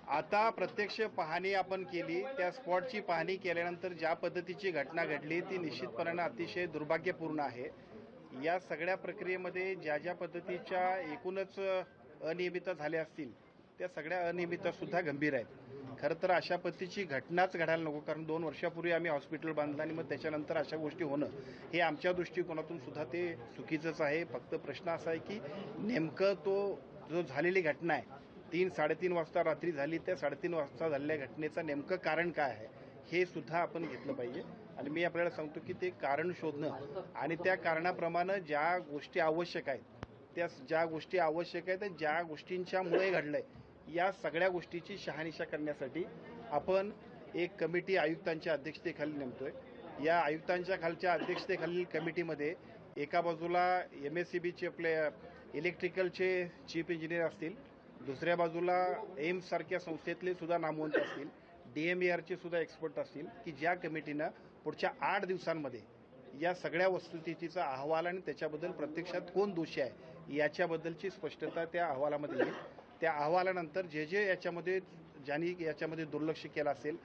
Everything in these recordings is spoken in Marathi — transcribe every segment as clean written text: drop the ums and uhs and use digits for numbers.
आता प्रत्यक्ष पाहणी आपण केली, त्या स्पॉटची पाहणी केल्यानंतर ज्या पद्धतीची घटना घडली ती निश्चितपणाने अतिशय दुर्भाग्यपूर्ण आहे। या सगळ्या प्रक्रियेमध्ये ज्या ज्या पद्धतीच्या एकूणच अनियमितता झाल्या असतील त्या सगळ्या अनियमितता सुद्धा गंभीर आहेत। खरं तर अशा पद्धतीची घटनाच घडायला नको, कारण 2 वर्षापूर्वी आम्ही हॉस्पिटल बांधलं आणि मग त्याच्यानंतर अशा गोष्टी होणं हे आमच्या दृष्टिकोनातून सुद्धा ते चुकीचंच आहे। फक्त प्रश्न असा आहे की नेमकं तो जो झालेली घटना आहे 3-3:30 वाजता रात्री झाली, त्या 3:30 वाजता झालेल्या घटनेचं नेमकं कारण काय आहे हे सुद्धा आपण घेतलं पाहिजे। आणि मी आपल्याला सांगतो की ते कारण शोधणं आणि त्या कारणाप्रमाणे ज्या गोष्टी आवश्यक आहेत त्या ज्या गोष्टी आवश्यक आहेत ज्या गोष्टींच्यामुळे घडलंय या सगळ्या गोष्टीची शहानिशा करण्यासाठी आपण एक कमिटी आयुक्तांच्या अध्यक्षतेखाली नेमतोय। या आयुक्तांच्या खालच्या अध्यक्षतेखालील कमिटीमध्ये एका बाजूला MSCBचे आपले इलेक्ट्रिकलचे चीफ इंजिनियर असतील, दुसऱ्या बाजूला एम्स सारख्या संस्थेतले सुद्धा नामवंत असतील, DMARचे सुद्धा एक्सपर्ट असतील की ज्या कमिटीनं पुढच्या 8 दिवसांमध्ये या सगळ्या वस्तुस्थितीचा अहवाल आणि त्याच्याबद्दल प्रत्यक्षात कोण दोषी आहे याच्याबद्दलची स्पष्टता त्या अहवालामध्ये येईल। त्या अहवालानंतर जे याच्यामध्ये ज्यांनी याच्यामध्ये दुर्लक्ष केलं असेल,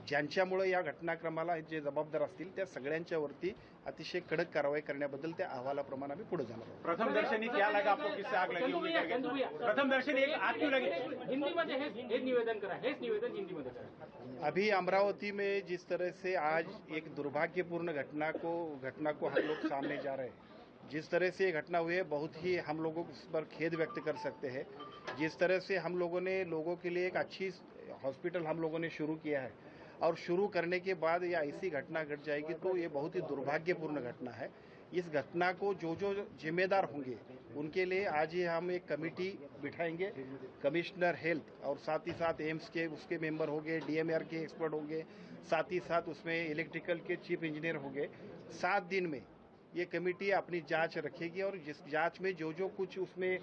ज्यांच्यामुळे या घटनाक्रमाला जे जबाबदार असतील त्या सगळ्यांच्यावरती अतिशय कडक कारवाई करण्याबद्दल त्या अहवालाप्रमाणे आम्ही पुढे जाणार आहोत। प्रथम दर्शनी क्या लगा आपको, किससे आग लगी? प्रथम दर्शनी एक आग क्यों लगी? हिंदी में हेच निवेदन करा, हेच निवेदन हिंदी में करा। अभी अमरावती में जिस तरह से आज एक दुर्भाग्यपूर्ण घटना को हम लोग सामने जा रहे हैं, जिस तरह से ये घटना हुई है बहुत ही हम लोगों को इस पर खेद व्यक्त कर सकते हैं। जिस तरह से हम लोगों ने लोगों के लिए एक अच्छी हॉस्पिटल हम लोगों ने शुरू किया है और शुरू करने के बाद ये ऐसी घटना घट जाएगी तो ये बहुत ही दुर्भाग्यपूर्ण घटना है। इस घटना को जो जिम्मेदार होंगे उनके लिए आज ही हम एक कमेटी बिठाएंगे। कमिश्नर हेल्थ और साथ ही साथ एम्स के उसके मेंबर होंगे, DMAR के एक्सपर्ट होंगे, साथ ही साथ उसमें इलेक्ट्रिकल के चीफ इंजीनियर होंगे। 7 दिन में ये कमेटी अपनी जांच रखेगी और जिस जांच में जो कुछ उसमें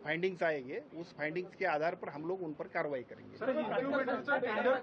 फाइंडिंग्स आएंगे उस फाइंडिंग्स के आधार पर हम लोग उन पर कार्रवाई करेंगे।